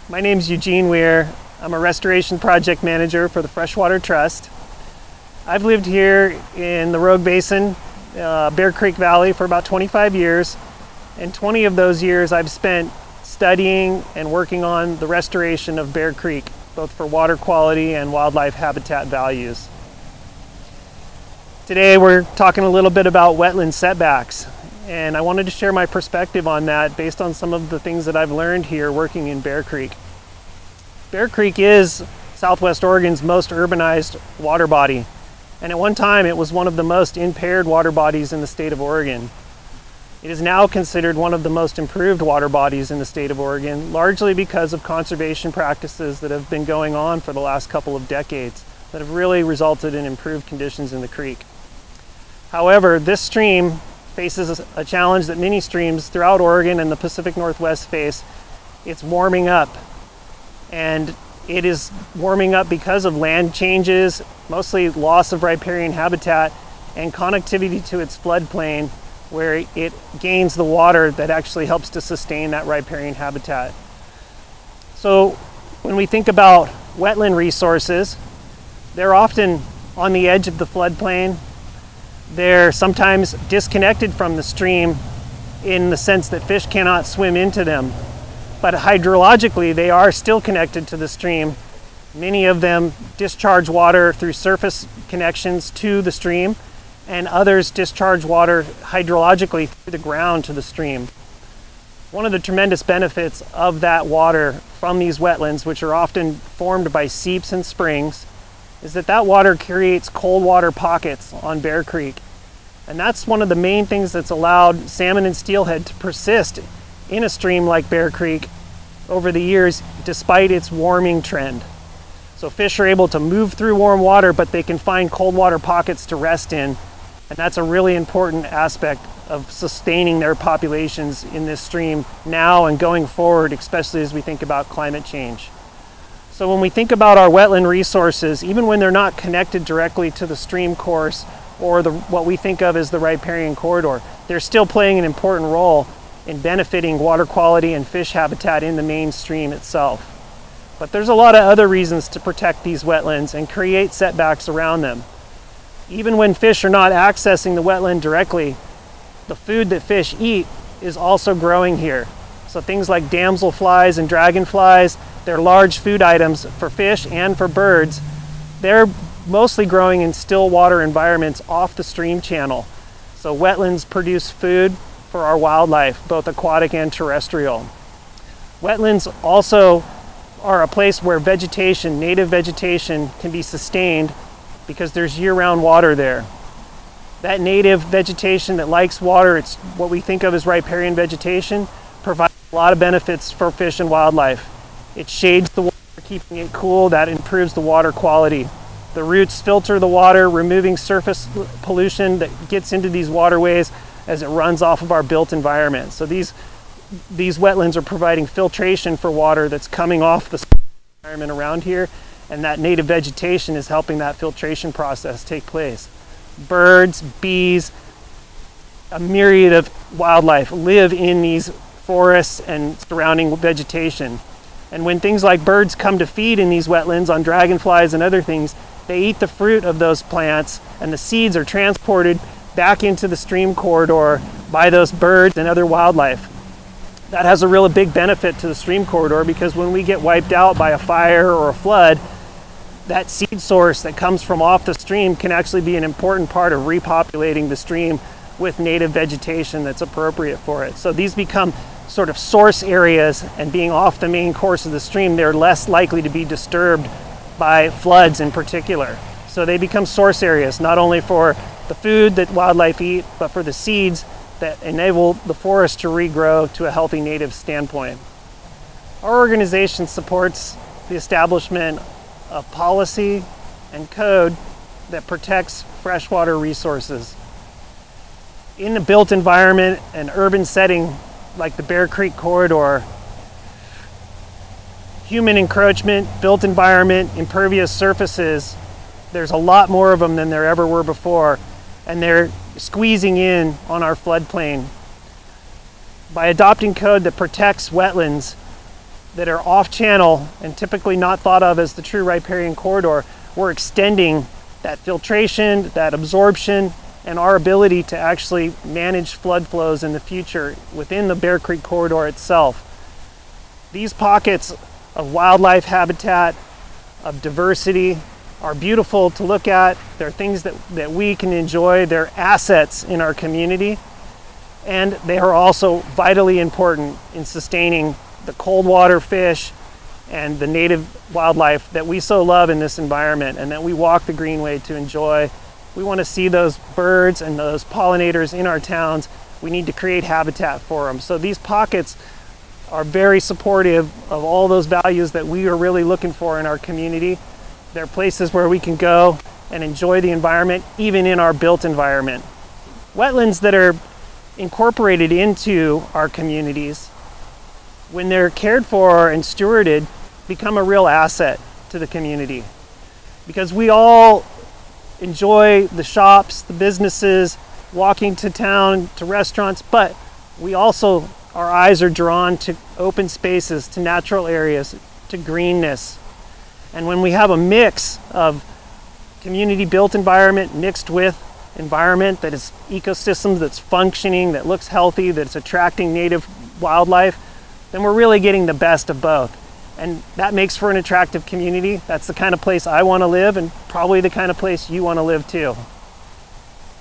My name is Eugene Weir. I'm a restoration project manager for the Freshwater Trust. I've lived here in the Rogue Basin, Bear Creek Valley for about 25 years, and 20 of those years I've spent studying and working on the restoration of Bear Creek, both for water quality and wildlife habitat values. Today we're talking a little bit about wetland setbacks, and I wanted to share my perspective on that based on some of the things that I've learned here working in Bear Creek. Bear Creek is Southwest Oregon's most urbanized water body, and at one time it was one of the most impaired water bodies in the state of Oregon. It is now considered one of the most improved water bodies in the state of Oregon, largely because of conservation practices that have been going on for the last couple of decades that have really resulted in improved conditions in the creek. However, this stream faces a challenge that many streams throughout Oregon and the Pacific Northwest face. It's warming up, and it is warming up because of land changes, mostly loss of riparian habitat, and connectivity to its floodplain, where it gains the water that actually helps to sustain that riparian habitat. So when we think about wetland resources, they're often on the edge of the floodplain. They're sometimes disconnected from the stream in the sense that fish cannot swim into them. But hydrologically, they are still connected to the stream. Many of them discharge water through surface connections to the stream, and others discharge water hydrologically through the ground to the stream. One of the tremendous benefits of that water from these wetlands, which are often formed by seeps and springs, is that that water creates cold water pockets on Bear Creek. And that's one of the main things that's allowed salmon and steelhead to persist in a stream like Bear Creek over the years, despite its warming trend. So fish are able to move through warm water, but they can find cold water pockets to rest in. And that's a really important aspect of sustaining their populations in this stream now and going forward, especially as we think about climate change. So when we think about our wetland resources, even when they're not connected directly to the stream course or what we think of as the riparian corridor, they're still playing an important role in benefiting water quality and fish habitat in the main stream itself. But there's a lot of other reasons to protect these wetlands and create setbacks around them. Even when fish are not accessing the wetland directly, the food that fish eat is also growing here. So things like damselflies and dragonflies, they're large food items for fish and for birds. They're mostly growing in still water environments off the stream channel. So wetlands produce food for our wildlife, both aquatic and terrestrial. Wetlands also are a place where vegetation, native vegetation, can be sustained because there's year-round water there. That native vegetation that likes water, it's what we think of as riparian vegetation, provides a lot of benefits for fish and wildlife. It shades the water, keeping it cool. That improves the water quality. The roots filter the water, removing surface pollution that gets into these waterways as it runs off of our built environment. So these wetlands are providing filtration for water that's coming off the environment around here, and that native vegetation is helping that filtration process take place. Birds, bees, a myriad of wildlife live in these forests and surrounding vegetation. And when things like birds come to feed in these wetlands on dragonflies and other things, they eat the fruit of those plants, and the seeds are transported back into the stream corridor by those birds and other wildlife. That has a real big benefit to the stream corridor, because when we get wiped out by a fire or a flood, that seed source that comes from off the stream can actually be an important part of repopulating the stream with native vegetation that's appropriate for it. So these become sort of source areas, and being off the main course of the stream, they're less likely to be disturbed by floods in particular. So they become source areas, not only for the food that wildlife eat, but for the seeds that enable the forest to regrow to a healthy native standpoint. Our organization supports the establishment of policy and code that protects freshwater resources. In the built environment and urban setting like the Bear Creek corridor, human encroachment, built environment, impervious surfaces, there's a lot more of them than there ever were before, and they're squeezing in on our floodplain. By adopting code that protects wetlands, that are off channel and typically not thought of as the true riparian corridor, we're extending that filtration, that absorption, and our ability to actually manage flood flows in the future within the Bear Creek corridor itself. These pockets of wildlife habitat, of diversity, are beautiful to look at. They're things that we can enjoy. They're assets in our community, and they are also vitally important in sustaining the cold water fish and the native wildlife that we so love in this environment and that we walk the greenway to enjoy. We want to see those birds and those pollinators in our towns. We need to create habitat for them. So these pockets are very supportive of all those values that we are really looking for in our community. They're places where we can go and enjoy the environment, even in our built environment. Wetlands that are incorporated into our communities, when they're cared for and stewarded, become a real asset to the community. Because we all enjoy the shops, the businesses, walking to town, to restaurants, but we also, our eyes are drawn to open spaces, to natural areas, to greenness. And when we have a mix of community-built environment mixed with environment that is ecosystem that's functioning, that looks healthy, that's attracting native wildlife, then we're really getting the best of both. And that makes for an attractive community. That's the kind of place I want to live, and probably the kind of place you want to live too.